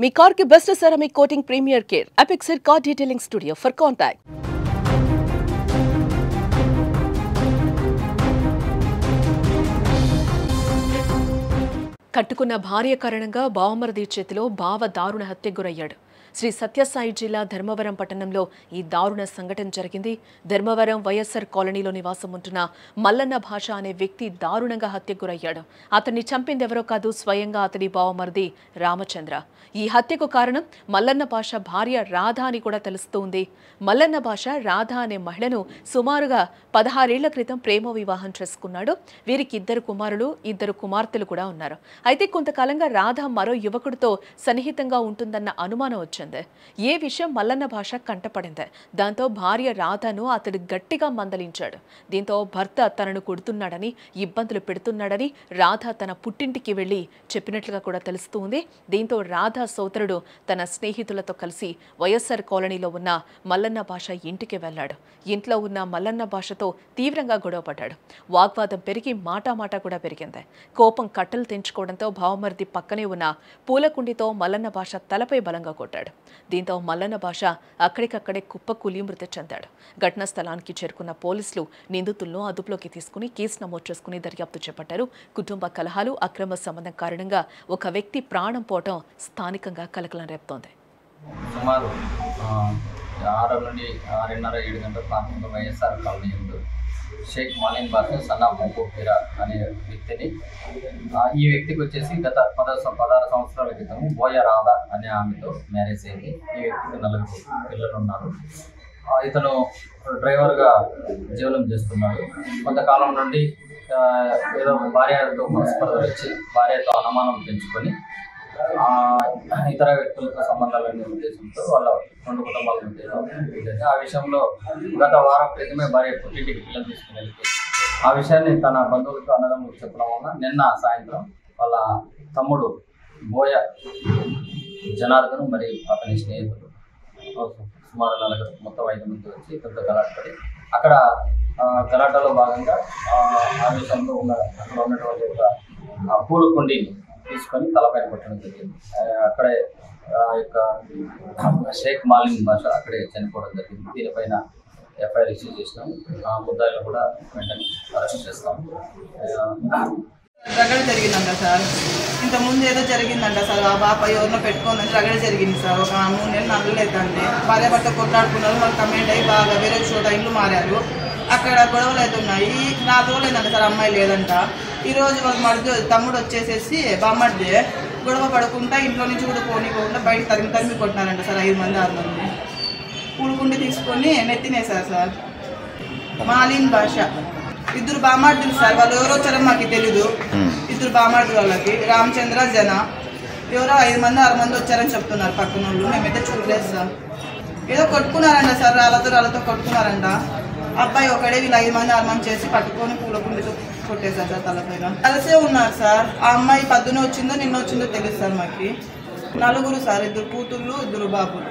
మీ car కి best ceramic coating premier care Apexer car detailing studio for contact. కట్టుకున్న భార్య కారణంగా బావమరిది చేతిలో బావ దారుణ హత్యకు గురయ్యాడు. శ్రీ సత్యసాయి జిల్లా ధర్మవరం పట్టణంలో ఈ దారుణ సంఘటన జరిగింది. ధర్మవరం వైఎస్ఆర్ కాలనీలో నివాసం ఉంటున్న మల్లన్న భాష అనే వ్యక్తి దారుణంగా హత్యకు గురయ్యాడు. అతన్ని చంపింది ఎవరో కాదు, స్వయంగా అతడి బావమరిది రామచంద్ర. ఈ హత్యకు కారణం మల్లన్న భాష భార్య రాధ అని కూడా తెలుస్తోంది. మల్లన్న భాష రాధ అనే మహిళను సుమారుగా 16 ఏళ్ల క్రితం ప్రేమ వివాహం చేసుకున్నాడు. వీరికి 2 కుమారులు 2 కుమార్తెలు కూడా ఉన్నారు. అయితే కొంతకాలంగా రాధ మరో యువకుడితో సన్నిహితంగా ఉంటుందన్న అనుమానం వచ్చింది. ఏ విషయం మల్లన్న భాష కంటపడింది. దాంతో భార్య రాధను అతడు గట్టిగా మందలించాడు. దీంతో భర్త తనను కొడుతున్నాడని, ఇబ్బందులు పెడుతున్నాడని రాధ తన పుట్టింటికి వెళ్లి చెప్పినట్లుగా కూడా తెలుస్తుంది. దీంతో రాధ సోదరుడు తన స్నేహితులతో కలిసి వైఎస్ఆర్ కాలనీలో ఉన్న మల్లన్న భాష ఇంటికి వెళ్లాడు. ఇంట్లో ఉన్న మల్లన్న భాషతో తీవ్రంగా గొడవపడ్డాడు. వాగ్వాదం పెరిగి మాటా కూడా పెరిగింది. కోపం కట్టలు తెంచుకోవడంతో భావమరిది పక్కనే ఉన్న పూలకుండితో మల్లన్న భాష తలపై బలంగా కొట్టాడు. దీంతో మల్లన్న భాష అక్కడికక్కడే కుప్పకూలి మృతి చెందాడు. ఘటనా స్థలానికి చేరుకున్న పోలీసులు నిందితులను అదుపులోకి తీసుకుని కేసు నమోదు చేసుకుని దర్యాప్తు చేపట్టారు. కుటుంబ కలహాలు, అక్రమ సంబంధం కారణంగా ఒక వ్యక్తి ప్రాణం పోవడం స్థానికంగా కలకలం రేపుతోంది. సుమారు 6 నుండి 6:30-7 గంటల ప్రాంతంలో వైఎస్ఆర్ కాలనీ షేక్ మాలిన్ బాషా సన్నా పోపీరా అనే వ్యక్తిని, ఈ వ్యక్తికి వచ్చేసి గత 16 సంవత్సరాల క్రితం బోయ రాధ అనే ఆమెతో మ్యారేజ్ అయింది. ఈ వ్యక్తికి 4 పిల్లలు ఉన్నారు. ఇతను డ్రైవర్గా జీవనం చేస్తున్నాడు. కొంతకాలం నుండి ఏదో భార్యతో మనస్పర్ధలు వచ్చి భార్యతో అనుమానం పెంచుకొని ఇతర వ్యక్తులతో సంబంధాలనే ఉద్దేశంతో వాళ్ళ 2 కుటుంబాల ఉద్దేశం. ఆ విషయంలో గత వారం క్రితమే భార్య పుట్టింటికి పిల్లలు తీసుకుని వెళ్తే ఆ విషయాన్ని తన బంధువులకు అన్నదమ్ములకు చెప్పడం వల్ల నిన్న సాయంత్రం వాళ్ళ తమ్ముడు బోయ జనార్దన్ మరియు అతని స్నేహితులు సుమారు 4 మొత్తం 5 మంది వచ్చి ఇతరులతో గలాటపడి అక్కడ గలాటలో భాగంగా ఆ విషయంలో అక్కడ ఉన్నటువంటి ఒక పూల కుండీని తీసుకొని తలపైన కొట్టడం జరిగింది. అక్కడే యొక్క షేక్ మాలిన్ భాష అక్కడే చనిపోవడం జరిగింది. దీనిపైన ఎఫ్ఐఆర్ రిసీవ్ చేసినాం. ముద్దాయిలు కూడా వెంటనే అరెస్ట్ చేస్తాం. రగడ జరిగిందంట సార్. ఇంతకుముందు ఏదో జరిగిందంట సార్. ఆ బాప ఎవరినో పెట్టుకోందని రగడ జరిగింది సార్. ఒక 3 నెలలు నవ్వులేదండి. భార్య భర్త కొట్లాడుకున్నారు. వాళ్ళు కమెంట్ అయ్యి బాగా వేరే చోట ఇల్లు మారారు. అక్కడ గొడవలు అవుతున్నాయి. 4 రోజులు అయిందంట సార్. అమ్మాయి లేదంట. ఈరోజు వాళ్ళ తమ్ముడు వచ్చేసేసి బామ్మడిది గొడవ పడుకుంటా ఇంట్లో నుంచి కూడా పోనీకోకుండా బయట తరిమి కొట్టినారంట సార్. 5 మంది 6 మంది పూలుకుండి తీసుకొని నెత్తినేశారు సార్. మాలిన్ భాష 2 బామార్దులు సార్. వాళ్ళు ఎవరో వచ్చారో మాకు తెలీదు. 2 బామార్దులు వాళ్ళకి రామచంద్ర జన ఎవరో 5 మంది 6 మంది వచ్చారని చెప్తున్నారు పక్కన వాళ్ళు. మేమైతే చూడలేదు సార్. ఏదో కొట్టుకున్నారంట సార్. రాళ్ళతో కొట్టుకున్నారంట. అబ్బాయి ఒకడే వీళ్ళు 5 మంది 6 మంది చేసి పట్టుకొని పూలకుండితో కొట్టేశారు సార్ తలపైన. కలిసే ఉన్నారు సార్. ఆ అమ్మాయి పొద్దున వచ్చిందో నిన్న వచ్చిందో తెలుసు సార్. మాకు 4 సార్. 2 కూతుళ్ళు 2 బాబులు.